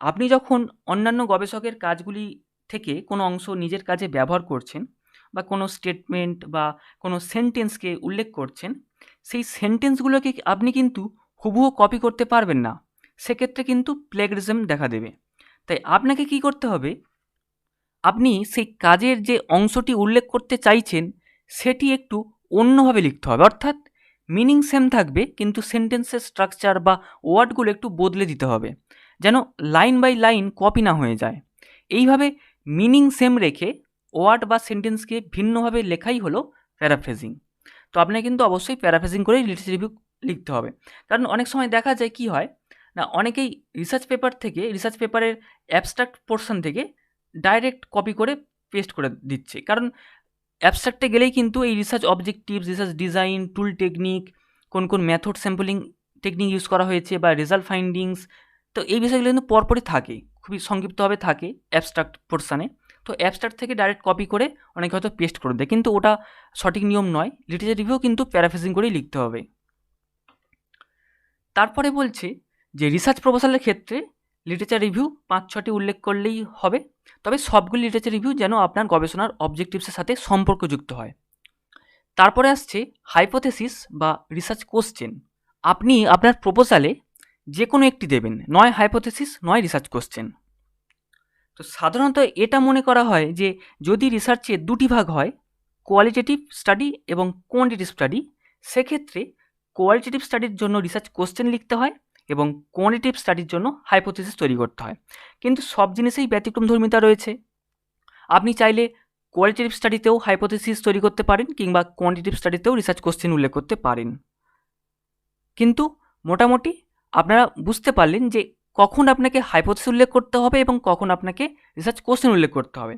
আপনি যখন অন্যান্য গবেষকের কাজগুলি থেকে কোনো অংশ নিজের কাজে ব্যবহার করছেন বা কোনো স্টেটমেন্ট বা কোনো সেন্টেন্সকে উল্লেখ করছেন, সেই সেন্টেন্সগুলোকে আপনি কিন্তু হুবহু কপি করতে পারবেন না, সেক্ষেত্রে কিন্তু প্লেগরিজম দেখা দেবে। তাই আপনাকে কি করতে হবে, আপনি সেই কাজের যে অংশটি উল্লেখ করতে চাইছেন সেটি একটু অন্যভাবে লিখতে হবে, অর্থাৎ মিনিং সেম থাকবে কিন্তু সেন্টেন্সের স্ট্রাকচার বা ওয়ার্ডগুলো একটু বদলে দিতে হবে, যেন লাইন বাই লাইন কপি না হয়ে যায়। এইভাবে মিনিং সেম রেখে ওয়ার্ড বা সেন্টেন্সকে ভিন্নভাবে লেখাই হলো প্যারাফ্রেজিং। তো আপনাকে কিন্তু অবশ্যই প্যারাফ্রেজিং করেই লিটারেচার রিভিউ লিখতে হবে, কারণ অনেক সময় দেখা যায় কি হয় না, অনেকেই রিসার্চ পেপারের অ্যাবস্ট্রাক্ট পোর্শন থেকে ডাইরেক্ট কপি করে পেস্ট করে দিচ্ছে, কারণ অ্যাবস্ট্রাক্টে গেলেই কিন্তু এই research objectives, research design, tool technique, কোন কোন মেথড স্যাম্পলিং টেকনিক ইউজ করা হয়েছে বা রেজাল্ট ফাইন্ডিংস, তো এই বিষয়গুলো কিন্তু পরপরই থাকে, খুবই সংক্ষিপ্তভাবে থাকে অ্যাবস্ট্রাক্ট পোর্শনে। তো অ্যাবস্ট্রাক্ট থেকে ডাইরেক্ট কপি করে অনেকে হয়তো পেস্ট করে দেয়, কিন্তু ওটা সঠিক নিয়ম নয়। লিটারেচার রিভিউ কিন্তু প্যারাফ্রেজিং করেই লিখতে হবে। তারপরে বলছে যে রিসার্চ প্রপোজালের ক্ষেত্রে লিটারেচার রিভিউ 5-6টি উল্লেখ করলেই হবে, তবে সবগুলি লিটারেচার রিভিউ যেন আপনার গবেষণার অবজেক্টিভসের সাথে সম্পর্কযুক্ত হয়। তারপরে আসছে হাইপোথেসিস বা রিসার্চ কোশ্চেন। আপনি আপনার প্রপোজালে যে কোনো একটি দেবেন, নয় হাইপোথেসিস নয় রিসার্চ কোশ্চেন। তো সাধারণত এটা মনে করা হয় যে যদি রিসার্চে দুটি ভাগ হয়, কোয়ালিটেটিভ স্টাডি এবং কোয়ান্টিটেটিভ স্টাডি, সেক্ষেত্রে কোয়ালিটেটিভ স্টাডির জন্য রিসার্চ কোশ্চেন লিখতে হয় এবং কোয়ান্টিটেটিভ স্টাডির জন্য হাইপোথেসিস তৈরি করতে হয়। কিন্তু সব জিনিসেই ব্যতিক্রমধর্মিতা রয়েছে। আপনি চাইলে কোয়ালিটেটিভ স্টাডিতেও হাইপোথেসিস তৈরি করতে পারেন কিংবা কোয়ান্টিটেটিভ স্টাডিতেও রিসার্চ কোশ্চেন উল্লেখ করতে পারেন। কিন্তু মোটামুটি আপনারা বুঝতে পারলেন যে কখন আপনাকে হাইপোথেসিস উল্লেখ করতে হবে এবং কখন আপনাকে রিসার্চ কোশ্চেন উল্লেখ করতে হবে।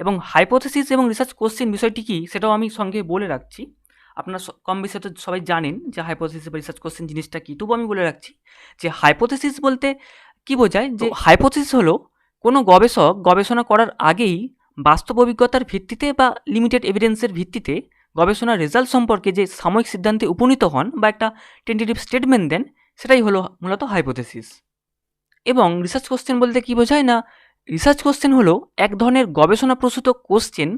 এবং হাইপোথেসিস এবং রিসার্চ কোশ্চেন বিষয়টি কী সেটাও আমি সঙ্গে বলে রাখছি। আপনারা কম বেশি তো সবাই জানেন যে হাইপোথেসিস বা রিসার্চ কোশ্চেন জিনিসটা কী, তবু আমি বলে রাখছি যে হাইপোথেসিস বলতে কী বোঝায়, যে হাইপোথেসিস হলো কোনো গবেষক গবেষণা করার আগেই বাস্তব অভিজ্ঞতার ভিত্তিতে বা লিমিটেড এভিডেন্সের ভিত্তিতে গবেষণার রেজাল্ট সম্পর্কে যে সাময়িক সিদ্ধান্তে উপনীত হন বা একটা টেন্টেটিভ স্টেটমেন্ট দেন, সেটাই হলো মূলত হাইপোথেসিস। এবং রিসার্চ কোশ্চেন বলতে কী বোঝায় না, রিসার্চ কোশ্চেন হলো এক ধরনের গবেষণা প্রসূত কোশ্চেন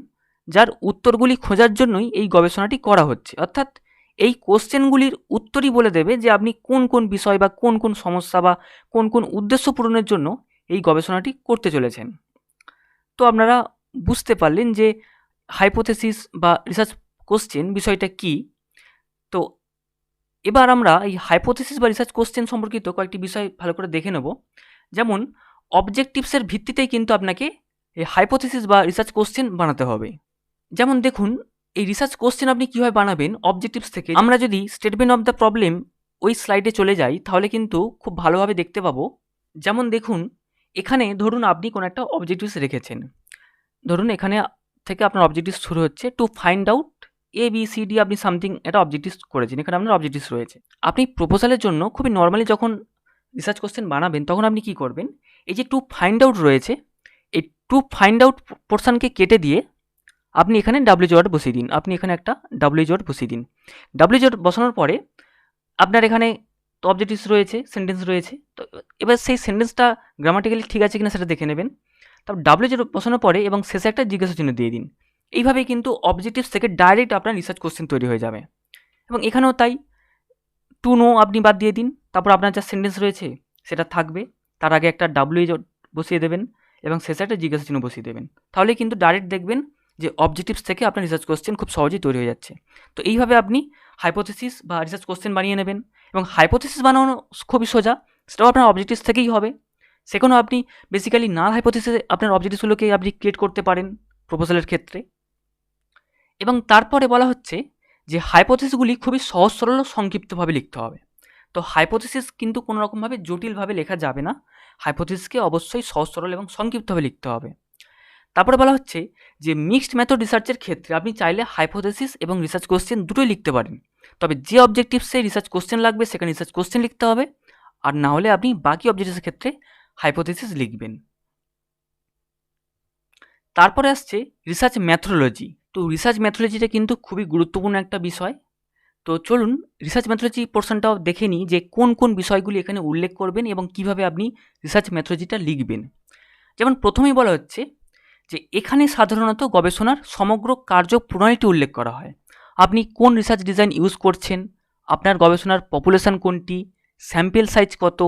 যার উত্তরগুলি খোঁজার জন্যই এই গবেষণাটি করা হচ্ছে, অর্থাৎ এই কোশ্চেনগুলির উত্তরই বলে দেবে যে আপনি কোন কোন বিষয় বা কোন কোন সমস্যা বা কোন কোন উদ্দেশ্য পূরণের জন্য এই গবেষণাটি করতে চলেছেন। তো আপনারা বুঝতে পারলেন যে হাইপোথেসিস বা রিসার্চ কোশ্চেন বিষয়টা কী। তো এবার আমরা এই হাইপোথেসিস বা রিসার্চ কোশ্চেন সম্পর্কিত কয়েকটি বিষয় ভালো করে দেখে নেব। যেমন অবজেক্টিভসের ভিত্তিতেই কিন্তু আপনাকে এই হাইপোথেসিস বা রিসার্চ কোশ্চেন বানাতে হবে। যেমন দেখুন, এই রিসার্চ কোশ্চেন আপনি কীভাবে বানাবেন অবজেক্টিভস থেকে। আমরা যদি স্টেটমেন্ট অফ দ্য প্রবলেম ওই স্লাইডে চলে যাই তাহলে কিন্তু খুব ভালোভাবে দেখতে পাবো। যেমন দেখুন, এখানে ধরুন আপনি কোনো একটা অবজেক্টিভস রেখেছেন, ধরুন এখানে থেকে আপনার অবজেক্টিভস শুরু হচ্ছে টু ফাইন্ড আউট ABCD, আপনি সামথিং একটা অবজেক্টিভস করেছেন, এখানে আপনার অবজেক্টিভস রয়েছে। আপনি প্রপোজালের জন্য খুবই নর্মালি যখন রিসার্চ কোশ্চেন বানাবেন তখন আপনি কি করবেন, এই যে টু ফাইন্ড আউট রয়েছে, এই টু ফাইন্ড আউট পোর্শনকে কেটে দিয়ে আপনি এখানে WH ওয়ার্ড বসিয়ে দিন। আপনি এখানে একটা WH ওয়ার্ড বসিয়ে দিন। WH ওয়ার্ড বসানোর পরে আপনার এখানে তো অবজেক্টিভস রয়েছে, সেন্টেন্স রয়েছে, তো এবার সেই সেন্টেন্সটা গ্রামাটিক্যালি ঠিক আছে কিনা সেটা দেখে নেবেন। তারপর WH ওয়ার্ড বসানোর পরে এবং শেষে একটা জিজ্ঞাসা চিহ্ন দিয়ে দিন। এইভাবেই কিন্তু অবজেক্টিভস থেকে ডাইরেক্ট আপনার রিসার্চ কোশ্চেন তৈরি হয়ে যাবে। এবং এখানেও তাই, টু নো আপনি বাদ দিয়ে দিন, তারপর আপনার যা সেন্টেন্স রয়েছে সেটা থাকবে, তার আগে একটা WH বসিয়ে দেবেন এবং শেষে একটা জিজ্ঞাসা চিহ্ন বসিয়ে দেবেন। তাহলে কিন্তু ডাইরেক্ট দেখবেন যে অবজেক্টিভস থেকে আপনার রিসার্চ কোশ্চেন খুব সহজেই তৈরি হয়ে যাচ্ছে। তো এইভাবে আপনি হাইপোথেসিস বা রিসার্চ কোশ্চেন বানিয়ে নেবেন। এবং হাইপোথেসিস বানানো খুবই সোজা, সেটাও আপনার অবজেক্টিভস থেকেই হবে। সেখানেও আপনি বেসিক্যালি নাল হাইপোথেসিসে আপনার অবজেক্টিভসগুলোকে আপনি ক্রিয়েট করতে পারেন প্রপোজালের ক্ষেত্রে। এবং তারপরে বলা হচ্ছে যে হাইপোথেসিসগুলি খুবই সহজ সরল ও সংক্ষিপ্তভাবে লিখতে হবে। তো হাইপোথেসিস কিন্তু কোনো রকমভাবে জটিলভাবে লেখা যাবে না, হাইপোথেসিসকে অবশ্যই সহজ সরল এবং সংক্ষিপ্তভাবে লিখতে হবে। তারপরে বলা হচ্ছে যে মিক্সড মেথড রিসার্চের ক্ষেত্রে আপনি চাইলে হাইপোথেসিস এবং রিসার্চ কোশ্চেন দুটোই লিখতে পারেন, তবে যে অবজেক্টিভসে রিসার্চ কোশ্চেন লাগবে সেখানে রিসার্চ কোশ্চেন লিখতে হবে, আর না হলে আপনি বাকি অবজেক্টিভসের ক্ষেত্রে হাইপোথেসিস লিখবেন। তারপরে আসছে রিসার্চ ম্যাথোডোলজি। তো রিসার্চ ম্যাথোডোলজিটা কিন্তু খুবই গুরুত্বপূর্ণ একটা বিষয়। তো চলুন রিসার্চ ম্যাথোডোলজি পোর্শনটাও দেখে নিই যে কোন কোন বিষয়গুলি এখানে উল্লেখ করবেন এবং কিভাবে আপনি রিসার্চ ম্যাথোডোলজিটা লিখবেন। যেমন প্রথমেই বলা হচ্ছে যে এখানে সাধারণত গবেষণার সমগ্র কার্যপ্রণালীটি উল্লেখ করা হয়। আপনি কোন রিসার্চ ডিজাইন ইউজ করছেন, আপনার গবেষণার পপুলেশন কোনটি, স্যাম্পেল সাইজ কত,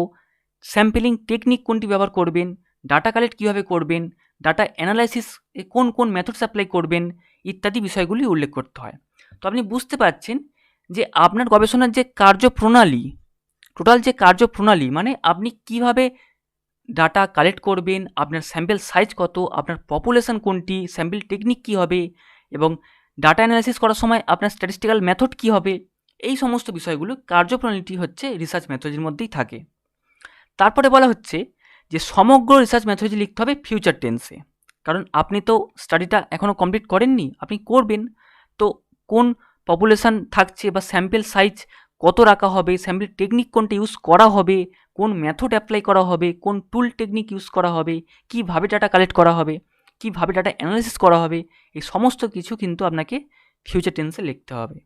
স্যাম্পলিং টেকনিক কোনটি ব্যবহার করবেন, ডাটা কালেক্ট কীভাবে করবেন, ডাটা অ্যানালাইসিস কোন কোন মেথডস অ্যাপ্লাই করবেন ইত্যাদি বিষয়গুলি উল্লেখ করতে হয়। তো আপনি বুঝতে পারছেন যে আপনার গবেষণার যে কার্যপ্রণালী, টোটাল যে কার্যপ্রণালী মানে আপনি কিভাবে ডাটা কালেক্ট করবেন, আপনার স্যাম্পেল সাইজ কত, আপনার পপুলেশন কোনটি, স্যাম্পল টেকনিক কী হবে এবং ডাটা অ্যানালাইসিস করার সময় আপনার স্ট্যাটিস্টিক্যাল মেথড কী হবে, এই সমস্ত বিষয়গুলো কার্যপ্রণালীটি হচ্ছে রিসার্চ মেথডের মধ্যেই থাকে। তারপরে বলা হচ্ছে যে সমগ্র রিসার্চ মেথডোলজি লিখতে হবে ফিউচার টেন্সে, কারণ আপনি তো স্টাডিটা এখনও কমপ্লিট করেননি, আপনি করবেন। তো কোন পপুলেশান থাকছে বা স্যাম্পেল সাইজ কত রাখা হবে, স্যাম্পল টেকনিক কোনটা ইউজ করা হবে, কোন মেথড অ্যাপ্লাই করা হবে, কোন টুল টেকনিক ইউজ করা হবে, কীভাবে ডাটা কালেক্ট করা হবে, কীভাবে ডাটা অ্যানালাইসিস করা হবে, এই সমস্ত কিছু কিন্তু আপনাকে ফিউচার টেন্সে লিখতে হবে।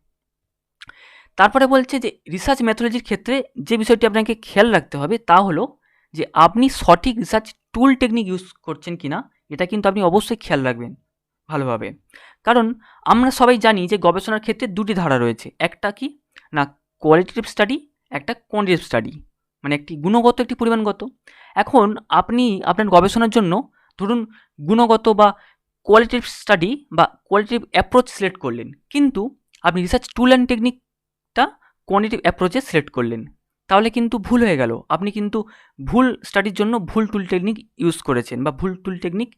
তারপরে বলছে যে রিসার্চ মেথোলজির ক্ষেত্রে যে বিষয়টি আপনাকে খেয়াল রাখতে হবে তা হলো যে আপনি সঠিক রিসার্চ টুল টেকনিক ইউজ করছেন কি না, এটা কিন্তু আপনি অবশ্যই খেয়াল রাখবেন ভালোভাবে। কারণ আমরা সবাই জানি যে গবেষণার ক্ষেত্রে দুটি ধারা রয়েছে, একটা কি না কোয়ালিটেটিভ স্টাডি, একটা কোয়ান্টিটেটিভ স্টাডি, মানে একটি গুণগত একটি পরিমাণগত। এখন আপনি আপনার গবেষণার জন্য ধরুন গুণগত বা কোয়ালিটেটিভ স্টাডি বা কোয়ালিটেটিভ অ্যাপ্রোচ সিলেক্ট করলেন, কিন্তু আপনি রিসার্চ টুল অ্যান্ড টেকনিকটা কোয়ান্টিটিভ অ্যাপ্রোচে সিলেক্ট করলেন, তাহলে কিন্তু ভুল হয়ে গেল। আপনি কিন্তু ভুল স্টাডির জন্য ভুল টুল টেকনিক ইউজ করেছেন বা ভুল টুল টেকনিক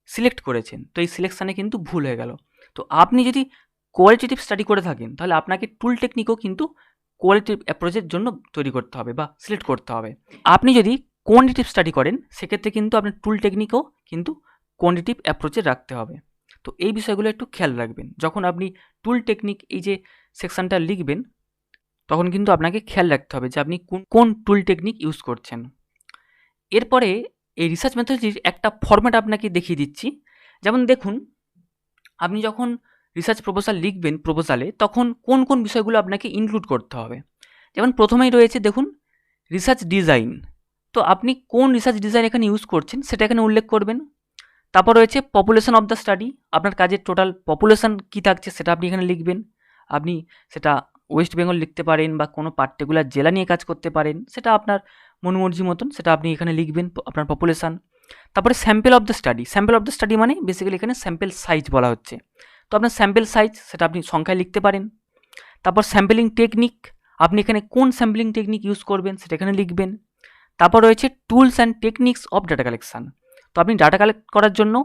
সিলেক্ট করেছেন, তো এই সিলেকশানে কিন্তু ভুল হয়ে গেল। তো আপনি যদি কোয়ালিটেটিভ স্টাডি করে থাকেন তাহলে আপনাকে টুল টেকনিকও কিন্তু কোয়ালিটিভ অ্যাপ্রোচের জন্য তৈরি করতে হবে বা সিলেক্ট করতে হবে। আপনি যদি কোয়ান্টিটিভ স্টাডি করেন সেক্ষেত্রে কিন্তু আপনার টুল টেকনিকও কিন্তু কোয়ান্টিটিভ অ্যাপ্রোচে রাখতে হবে। তো এই বিষয়গুলো একটু খেয়াল রাখবেন যখন আপনি টুল টেকনিক এই যে সেকশানটা লিখবেন, তখন কিন্তু আপনাকে খেয়াল রাখতে হবে যে আপনি কোন টুল টেকনিক ইউজ করছেন। এরপরে এই রিসার্চ মেথোলজির একটা ফরম্যাট আপনাকে দেখিয়ে দিচ্ছি। যেমন দেখুন, আপনি যখন রিসার্চ প্রপোজাল লিখবেন প্রপোজালে, তখন কোন কোন বিষয়গুলো আপনাকে ইনক্লুড করতে হবে। যেমন প্রথমেই রয়েছে দেখুন রিসার্চ ডিজাইন, তো আপনি কোন রিসার্চ ডিজাইন এখানে ইউজ করছেন সেটা এখানে উল্লেখ করবেন। তারপর রয়েছে পপুলেশন অফ দ্য স্টাডি, আপনার কাজের টোটাল পপুলেশন কী থাকছে সেটা আপনি এখানে লিখবেন। আপনি সেটা ওয়েস্ট বেঙ্গল লিখতে পারেন বা কোনো পার্টিকুলার জেলা নিয়ে কাজ করতে পারেন, সেটা আপনার মনমর্জি মতন সেটা আপনি এখানে লিখবেন আপনার পপুলেশান। তারপরে sample of the study, sample of the study মানে বেসিক্যালি এখানে স্যাম্পেল সাইজ বলা হচ্ছে, তো আপনার স্যাম্পেল সাইজ সেটা আপনি সংখ্যায় লিখতে পারেন। তারপর স্যাম্পলিং টেকনিক, আপনি এখানে কোন স্যাম্পলিং টেকনিক ইউজ করবেন সেটা এখানে লিখবেন। তারপর রয়েছে tools and techniques of data collection, তো আপনি ডাটা কালেক্ট করার জন্য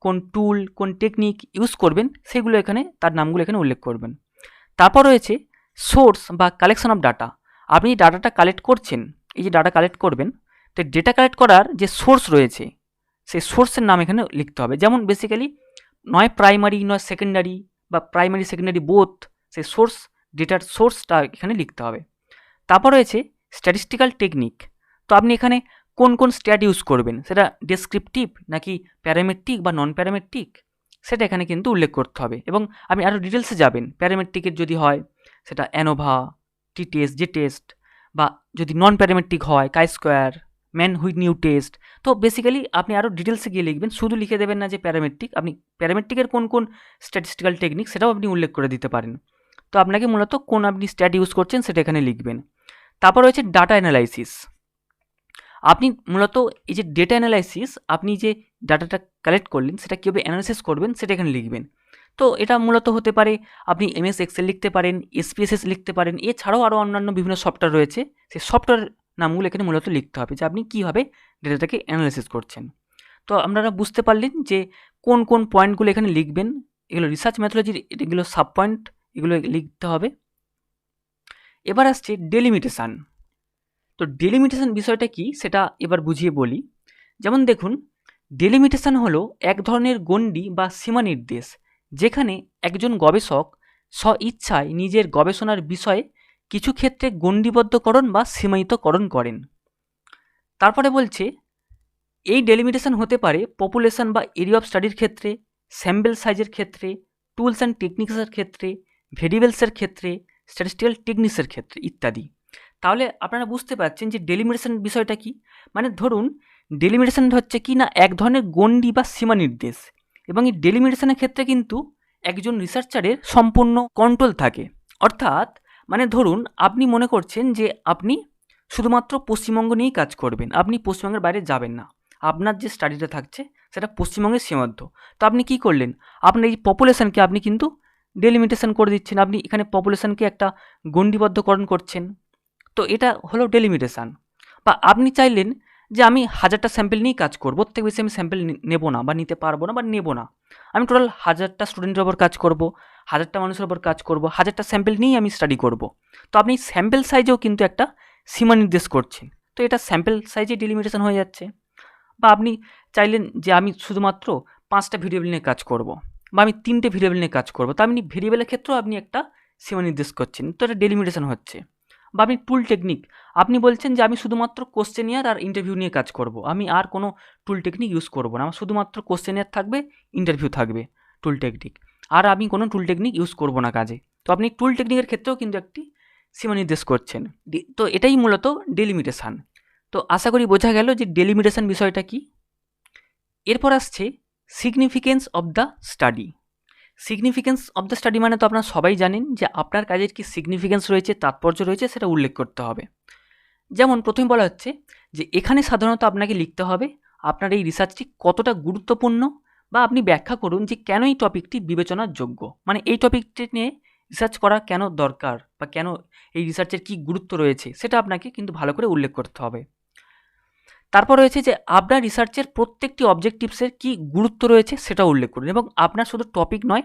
কোন টুল কোন টেকনিক ইউজ করবেন সেগুলো এখানে তার নামগুলো এখানে উল্লেখ করবেন। তারপর রয়েছে সোর্স বা কালেকশন অফ ডাটা, আপনি ডাটাটা কালেক্ট করছেন, এই যে ডাটা কালেক্ট করবেন, তো ডেটা কালেক্ট করার যে সোর্স রয়েছে সেই সোর্সের নাম এখানে লিখতে হবে। যেমন বেসিক্যালি নয় প্রাইমারি নয় সেকেন্ডারি বা প্রাইমারি সেকেন্ডারি বোথ, সেই সোর্স ডেটার সোর্সটা এখানে লিখতে হবে। তারপর রয়েছে স্ট্যাটিস্টিক্যাল টেকনিক, তো আপনি এখানে কোন কোন স্ট্যাট ইউজ করবেন, সেটা ডেসক্রিপটিভ নাকি প্যারামেট্রিক বা নন প্যারামেট্রিক সেটা এখানে কিন্তু উল্লেখ করতে হবে। এবং আপনি আরও ডিটেলসে যাবেন, প্যারামেট্রিকের যদি হয় সেটা ANOVA, T test, Z test, বা যদি নন প্যারামেট্রিক হয় chi square, Mann Whitney U test. তো বেসিক্যালি আপনি আরও ডিটেলসে গিয়ে লিখবেন, শুধু লিখে দেবেন না যে প্যারামেট্রিক, আপনি প্যারামেট্রিকের কোন কোন স্ট্যাটিস্টিক্যাল টেকনিক সেটাও আপনি উল্লেখ করে দিতে পারেন। তো আপনাকে মূলত কোন আপনি স্ট্যাট ইউজ করছেন সেটা এখানে লিখবেন। তারপর রয়েছে ডাটা অ্যানালাইসিস, আপনি মূলত এই যে ডেটা অ্যানালাইসিস, আপনি যে ডাটাটা কালেক্ট করলেন সেটা কীভাবে অ্যানালাইসিস করবেন সেটা এখানে লিখবেন। তো এটা মূলত হতে পারে আপনি এমএস এক্সেল লিখতে পারেন, এসপিএসএস লিখতে পারেন, এছাড়াও আরও অন্যান্য বিভিন্ন সফটওয়্যার রয়েছে, সেই সফটওয়্যার নামগুলো এখানে মূলত লিখতে হবে যে আপনি কীভাবে ডেটাটাকে অ্যানালাইসিস করছেন। তো আপনারা বুঝতে পারলেন যে কোন কোন পয়েন্টগুলো এখানে লিখবেন, এগুলো রিসার্চ মেথোলজির এগুলো সাব পয়েন্ট, এগুলো লিখতে হবে। এবার আসছে ডেলিমিটেশান, তো ডেলিমিটেশন বিষয়টা কি সেটা এবার বুঝিয়ে বলি। যেমন দেখুন, ডেলিমিটেশন হলো এক ধরনের গণ্ডি বা সীমা নির্দেশ, যেখানে একজন গবেষক স্ব-ইচ্ছায় নিজের গবেষণার বিষয়ে কিছু ক্ষেত্রে গণ্ডিবদ্ধকরণ বা সীমায়িতকরণ করেন। তারপরে বলছে এই ডেলিমিটেশন হতে পারে পপুলেশন বা এরিয়া অফ স্টাডির ক্ষেত্রে, স্যাম্পল সাইজের ক্ষেত্রে, টুলস অ্যান্ড টেকনিক্সের ক্ষেত্রে, ভেরিয়েবলসের ক্ষেত্রে, স্ট্যাটিস্টিক্যাল টেকনিক্সের ক্ষেত্রে ইত্যাদি। তাহলে আপনারা বুঝতে পারছেন যে ডেলিমিটেশন বিষয়টা কি। মানে ধরুন ডেলিমিটেশন হচ্ছে কি না এক ধরনের গণ্ডি বা সীমা নির্দেশ, এবং এই ডেলিমিটেশনের ক্ষেত্রে কিন্তু একজন রিসার্চারের সম্পূর্ণ কন্ট্রোল থাকে। অর্থাৎ মানে ধরুন আপনি মনে করছেন যে আপনি শুধুমাত্র পশ্চিমবঙ্গ নিয়েই কাজ করবেন, আপনি পশ্চিমবঙ্গের বাইরে যাবেন না, আপনার যে স্টাডিটা থাকছে সেটা পশ্চিমবঙ্গের সীমাবদ্ধ। তো আপনি কি করলেন, আপনার এই পপুলেশনকে আপনি কিন্তু ডেলিমিটেশন করে দিচ্ছেন, আপনি এখানে পপুলেশনকে একটা গণ্ডিবদ্ধকরণ করছেন। তো এটা হলো ডেলিমিটেশন। বা আপনি চাইলেন যে আমি 1000টা স্যাম্পল নিয়েই কাজ করবো, ওর থেকে বেশি আমি স্যাম্পল নেব না বা নিতে পারবো না বা নেব না, আমি টোটাল 1000টা স্টুডেন্টের ওপর কাজ করব, 1000টা মানুষের ওপর কাজ করব, 1000টা স্যাম্পল নিয়েই আমি স্টাডি করব। তো আপনি স্যাম্পল সাইজেও কিন্তু একটা সীমা নির্দেশ করছেন, তো এটা স্যাম্পল সাইজে ডিলিমিটেশন হয়ে যাচ্ছে। বা আপনি চাইলেন যে আমি শুধুমাত্র 5টা ভেরিয়েবল নিয়ে কাজ করব, বা আমি 3টে ভেরিয়েবল নিয়ে কাজ করব, তো আপনি ভেরিয়েবলের ক্ষেত্রেও আপনি একটা সীমা নির্দেশ করছেন, তো এটা ডেলিমিটেশন হচ্ছে। বা আপনি টুল টেকনিক, আপনি বলছেন যে আমি শুধুমাত্র কোশ্চেনিয়ার আর ইন্টারভিউ নিয়ে কাজ করব, আমি আর কোনো টুল টেকনিক ইউজ করব না, আমার শুধুমাত্র কোশ্চেনিয়ার থাকবে, ইন্টারভিউ থাকবে, টুল টেকনিক, আর আমি কোনো টুল টেকনিক ইউজ করব না কাজে। তো আপনি টুল টেকনিকের ক্ষেত্রেও কিন্তু একটি সীমা নির্দেশ করছেন। তো এটাই মূলত ডেলিমিটেশন। তো আশা করি বোঝা গেল যে ডেলিমিটেশন বিষয়টা কি। এরপর আসছে significance of the study. Significance of the study মানে তো আপনারা সবাই জানেন যে আপনার কাজের কি সিগনিফিকেন্স রয়েছে, তাৎপর্য রয়েছে, সেটা উল্লেখ করতে হবে। যেমন প্রথমে বলা হচ্ছে যে এখানে সাধারণত আপনাকে লিখতে হবে আপনার এই রিসার্চটি কতটা গুরুত্বপূর্ণ, বা আপনি ব্যাখ্যা করুন যে কেন এই টপিকটি বিবেচনার যোগ্য, মানে এই টপিকটি নিয়ে রিসার্চ করা কেন দরকার বা কেন এই রিসার্চের কি গুরুত্ব রয়েছে, সেটা আপনাকে কিন্তু ভালো করে উল্লেখ করতে হবে। তারপর রয়েছে যে আপনার রিসার্চের প্রত্যেকটি অবজেক্টিভসের কি গুরুত্ব রয়েছে সেটা উল্লেখ করুন, এবং আপনার শুধু টপিক নয়,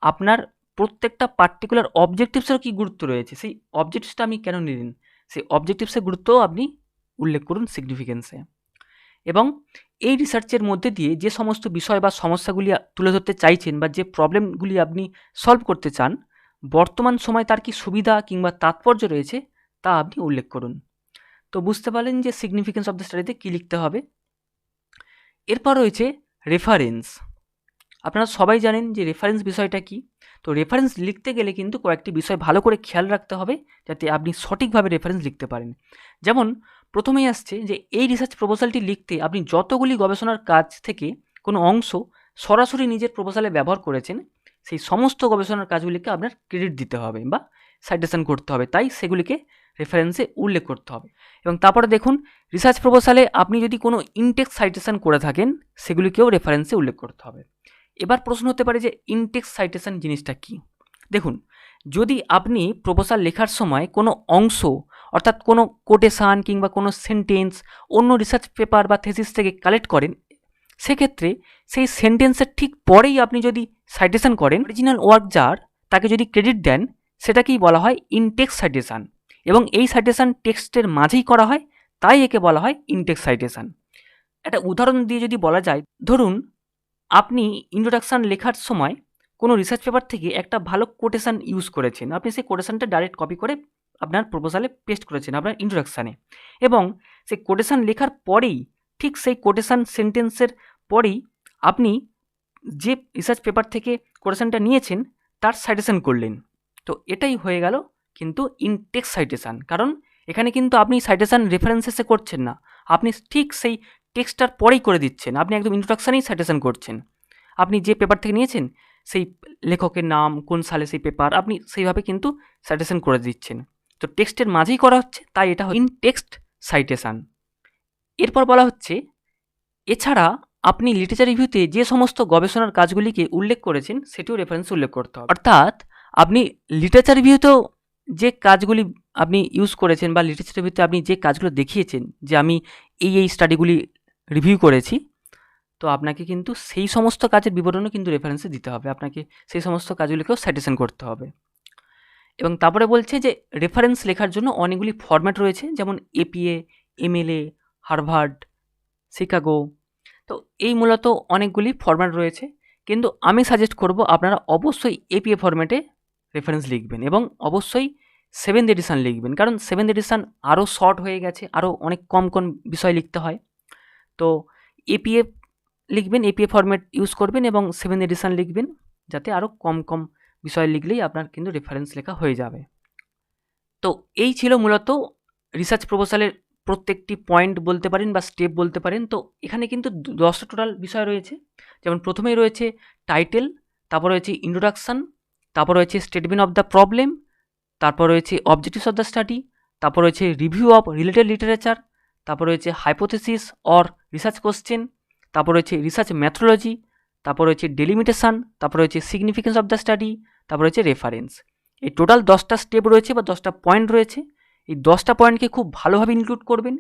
আপনার প্রত্যেকটা পার্টিকুলার অবজেক্টিভসেরও কী গুরুত্ব রয়েছে, সেই অবজেক্টিভসটা আপনি কেন নিলেন, সেই অবজেক্টিভসের গুরুত্বও আপনি উল্লেখ করুন সিগনিফিকেন্সে। এবং এই রিসার্চের মধ্যে দিয়ে যে সমস্ত বিষয় বা সমস্যাগুলি তুলে ধরতে চাইছেন বা যে প্রবলেমগুলি আপনি সলভ করতে চান, বর্তমান সময় তার কি সুবিধা কিংবা তাৎপর্য রয়েছে তা আপনি উল্লেখ করুন। তো বুঝতে পারলেন যে সিগনিফিকেন্স অফ দ্য স্টাডিতে কী লিখতে হবে। এরপর রয়েছে রেফারেন্স। আপনারা সবাই জানেন যে রেফারেন্স বিষয়টা কি। তো রেফারেন্স লিখতে গেলে কিন্তু কয়েকটি বিষয় ভালো করে খেয়াল রাখতে হবে যাতে আপনি সঠিকভাবে রেফারেন্স লিখতে পারেন। যেমন প্রথমেই আসছে যে এই রিসার্চ প্রপোজালটি লিখতে আপনি যতগুলি গবেষণার কাজ থেকে কোনো অংশ সরাসরি নিজের প্রপোজালে ব্যবহার করেছেন, সেই সমস্ত গবেষণার কাজগুলিকে আপনার ক্রেডিট দিতে হবে বা সাইটেশন করতে হবে, তাই সেগুলিকে রেফারেন্সে উল্লেখ করতে হবে। এবং তারপরে দেখুন রিসার্চ প্রপোজালে আপনি যদি কোনো ইনটেক্সট সাইটেশন করে থাকেন সেগুলিকেও রেফারেন্সে উল্লেখ করতে হবে। এবার প্রশ্ন হতে পারে যে ইনটেক্সট সাইটেশন জিনিসটা কি। দেখুন, যদি আপনি প্রপোজাল লেখার সময় কোনো অংশ অর্থাৎ কোনো কোটেশান কিংবা কোনো সেন্টেন্স অন্য রিসার্চ পেপার বা থিসিস থেকে কালেক্ট করেন, সেক্ষেত্রে সেই সেন্টেন্সের ঠিক পরেই আপনি যদি সাইটেশন করেন, অরিজিনাল ওয়ার্ক যার তাকে যদি ক্রেডিট দেন, সেটাকেই বলা হয় ইনটেক্সট সাইটেশন। এবং এই সাইটেশন টেক্সটের মাঝেই করা হয়, তাই একে বলা হয় ইনটেক্সট সাইটেশন। একটা উদাহরণ দিয়ে যদি বলা যায়, ধরুন আপনি ইন্ট্রোডাকশান লেখার সময় কোনো রিসার্চ পেপার থেকে একটা ভালো কোটেশান ইউজ করেছেন, আপনি সেই কোটেশানটা ডাইরেক্ট কপি করে আপনার প্রপোজালে পেস্ট করেছেন আপনার ইন্ট্রোডাকশানে, এবং সেই কোটেশান লেখার পরেই ঠিক সেই কোটেশান সেন্টেন্সের পরেই আপনি যে রিসার্চ পেপার থেকে কোটেশানটা নিয়েছেন তার সাইটেশন করলেন। তো এটাই হয়ে গেল কিন্তু ইনটেক্সট সাইটেশন, কারণ এখানে কিন্তু আপনি সাইটেশন রেফারেন্সেসে করছেন না, আপনি ঠিক সেই টেক্সটটার পরেই করে দিচ্ছেন, আপনি একদম ইন্ট্রোডাকশানেই সাইটেশন করছেন। আপনি যে পেপার থেকে নিয়েছেন সেই লেখকের নাম, কোন সালে সেই পেপার, আপনি সেইভাবে কিন্তু সাইটেশন করে দিচ্ছেন। তো টেক্সটের মাঝেই করা হচ্ছে, তাই এটা ইনটেক্সট সাইটেশন। এরপর বলা হচ্ছে এছাড়া আপনি লিটারেচার রিভিউতে যে সমস্ত গবেষণার কাজগুলিকে উল্লেখ করেছেন সেটিও রেফারেন্স উল্লেখ করতে হবে। অর্থাৎ আপনি লিটারেচার রিভিউতেও যে কাজগুলি আপনি ইউজ করেছেন বা লিটারেচার রিভিউতে আপনি যে কাজগুলো দেখিয়েছেন যে আমি এই স্টাডিগুলি রিভিউ করেছি, তো আপনাকে কিন্তু সেই সমস্ত কাজের বিবরণও কিন্তু রেফারেন্সে দিতে হবে, আপনাকে সেই সমস্ত কাজগুলিকেও সাইটেশন করতে হবে। এবং তারপরে বলছে যে রেফারেন্স লেখার জন্য অনেকগুলি ফরম্যাট রয়েছে, যেমন এপিএ, এমএলএ, হার্ভার্ড, শিকাগো। তো এই মূলত অনেকগুলি ফরম্যাট রয়েছে, কিন্তু আমি সাজেস্ট করব আপনারা অবশ্যই এপিএ ফরম্যাটে রেফারেন্স লিখবেন, এবং অবশ্যই 7th এডিশান লিখবেন, কারণ 7th এডিশান আরও শর্ট হয়ে গেছে, আরও অনেক কম কম বিষয় লিখতে হয়। তো এপিএ লিখবেন, এপিএ ফরম্যাট ইউজ করবেন এবং 7th এডিশান লিখবেন, যাতে আরও কম কম বিষয় লিখলেই আপনার কিন্তু রেফারেন্স লেখা হয়ে যাবে। তো এই ছিল মূলত রিসার্চ প্রপোজালের প্রত্যেকটি পয়েন্ট বলতে পারেন বা স্টেপ বলতে পারেন। তো এখানে কিন্তু 10টা টোটাল বিষয় রয়েছে। যেমন প্রথমেই রয়েছে টাইটেল, তারপর রয়েছে ইন্ট্রোডাকশান, তারপর রয়েছে স্টেটমেন্ট অফ দ্য প্রবলেম, তারপর রয়েছে অবজেক্টিভস অফ দ্য স্টাডি, তারপর রয়েছে রিভিউ অফ রিলেটেড লিটারেচার, তারপর রয়েছে হাইপোথেসিস অর রিসার্চ কোশ্চেন, তারপর রয়েছে রিসার্চ মেথোডোলজি, তারপর রয়েছে ডেলিমিটেশন, তারপর রয়েছে সিগনিফিকেন্স অফ দ্য স্টাডি, তারপর রয়েছে রেফারেন্স। এই টোটাল 10টা স্টেপ রয়েছে বা 10টা পয়েন্ট রয়েছে। এই 10টা পয়েন্টকে খুব ভালোভাবে ইনক্লুড করবেন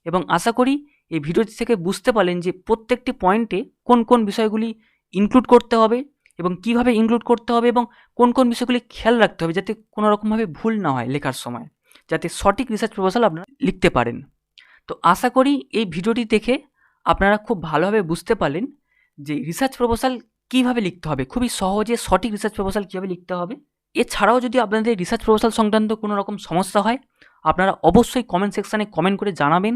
এবং আশা করি এই ভিডিওটি থেকে বুঝতে পারলেন যে প্রত্যেকটি পয়েন্টে কোন কোন বিষয়গুলি ইনক্লুড করতে হবে এবং কিভাবে ইনক্লুড করতে হবে এবং কোন কোন বিষয়গুলি খেয়াল রাখতে হবে যাতে কোনো রকমভাবে ভুল না হয় লেখার সময়, যাতে সঠিক রিসার্চ প্রপোজাল আপনারা লিখতে পারেন। তো আশা করি এই ভিডিওটি দেখে আপনারা খুব ভালোভাবে বুঝতে পারলেন যে রিসার্চ প্রপোজাল কীভাবে লিখতে হবে, খুবই সহজে সঠিক রিসার্চ প্রপোজাল কীভাবে লিখতে হবে। এছাড়াও যদি আপনাদের রিসার্চ প্রপোজাল সংক্রান্ত কোনো রকম সমস্যা হয় আপনারা অবশ্যই কমেন্ট সেকশানে কমেন্ট করে জানাবেন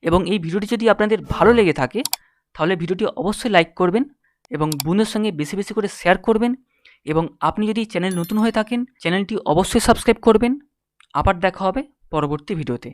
এবং এই ভিডিওটি যদি আপনাদের ভালো লেগে থাকে তাহলে ভিডিওটি অবশ্যই লাইক করবেন এবং বন্ধুদের সঙ্গে বেশি বেশি করে শেয়ার করবেন এবং আপনি যদি চ্যানেল নতুন হয়ে থাকেন চ্যানেলটি অবশ্যই সাবস্ক্রাইব করবেন। আবার দেখা হবে পরবর্তী ভিডিওতে।